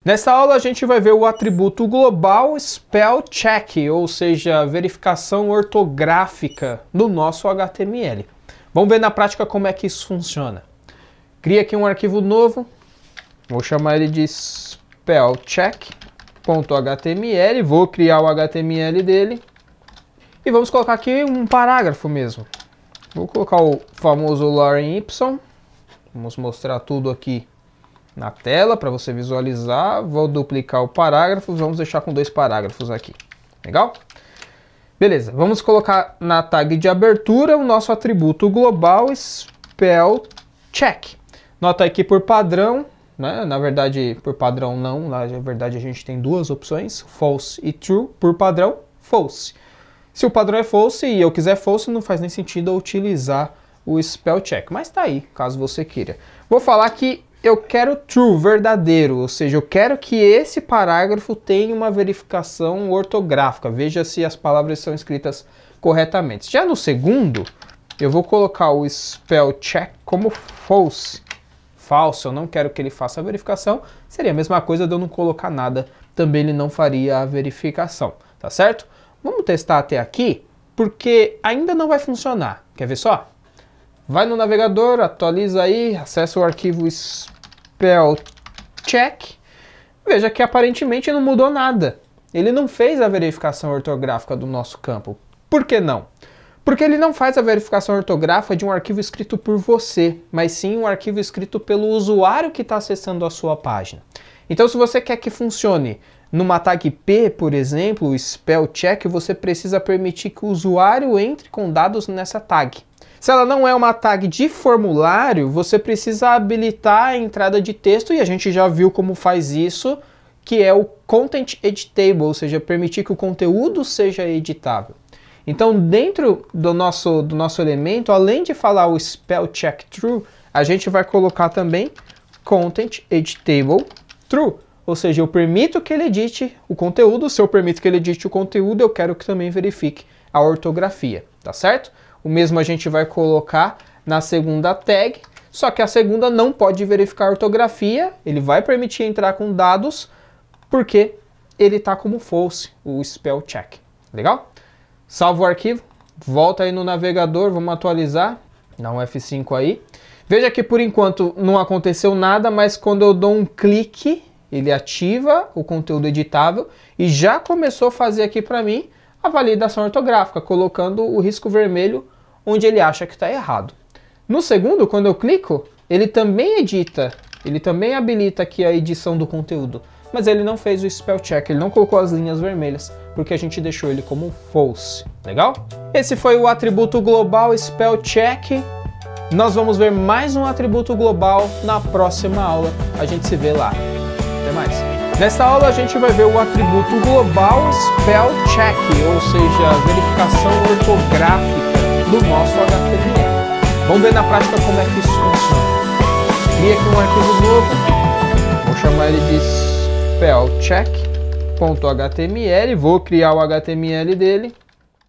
Nessa aula a gente vai ver o atributo global spell check, ou seja, verificação ortográfica no nosso HTML. Vamos ver na prática como é que isso funciona. Cria aqui um arquivo novo, vou chamar ele de spellcheck.html, vou criar o HTML dele e vamos colocar aqui um parágrafo mesmo. Vou colocar o famoso lorem ipsum, vamos mostrar tudo aqui na tela para você visualizar. Vou duplicar o parágrafo, vamos deixar com 2 parágrafos aqui. Legal? Beleza, vamos colocar na tag de abertura o nosso atributo global spell check. Nota aqui por padrão, né? Na verdade por padrão não, na verdade a gente tem 2 opções, false e true. Por padrão, false. Se o padrão é false e eu quiser false, não faz nem sentido eu utilizar o spell check, mas tá aí, caso você queira. Vou falar que eu quero true, verdadeiro, ou seja, eu quero que esse parágrafo tenha uma verificação ortográfica, veja se as palavras são escritas corretamente. Já no segundo, eu vou colocar o spell check como false. Falso, eu não quero que ele faça a verificação, seria a mesma coisa de eu não colocar nada, também ele não faria a verificação, tá certo? Vamos testar até aqui, porque ainda não vai funcionar, quer ver só? Vai no navegador, atualiza aí, acessa o arquivo spell check, veja que aparentemente não mudou nada. Ele não fez a verificação ortográfica do nosso campo. Por que não? Porque ele não faz a verificação ortográfica de um arquivo escrito por você, mas sim um arquivo escrito pelo usuário que está acessando a sua página. Então, se você quer que funcione numa tag P, por exemplo, o spell check, você precisa permitir que o usuário entre com dados nessa tag. Se ela não é uma tag de formulário, você precisa habilitar a entrada de texto, e a gente já viu como faz isso, que é o Content Editable, ou seja, permitir que o conteúdo seja editável. Então, dentro do nosso elemento, além de falar o spell check true, a gente vai colocar também Content Editable true, ou seja, eu permito que ele edite o conteúdo. Se eu permito que ele edite o conteúdo, eu quero que também verifique a ortografia, tá certo? O mesmo a gente vai colocar na segunda tag, só que a segunda não pode verificar a ortografia, ele vai permitir entrar com dados, porque ele está como false, o spell check. Legal? Salva o arquivo, volta aí no navegador, vamos atualizar, dá um F5 aí. Veja que por enquanto não aconteceu nada, mas quando eu dou um clique, ele ativa o conteúdo editável e já começou a fazer aqui para mim a validação ortográfica, colocando o risco vermelho onde ele acha que está errado. No segundo, quando eu clico, ele também edita, ele também habilita aqui a edição do conteúdo, mas ele não fez o spell check, ele não colocou as linhas vermelhas, porque a gente deixou ele como false. Legal? Esse foi o atributo global spell check. Nós vamos ver mais um atributo global na próxima aula. A gente se vê lá. Até mais. Nesta aula a gente vai ver o atributo global spell check, ou seja, verificação ortográfica do nosso HTML. Vamos ver na prática como é que isso funciona. Cria aqui um arquivo novo, vou chamar ele de spellcheck.html, vou criar o HTML dele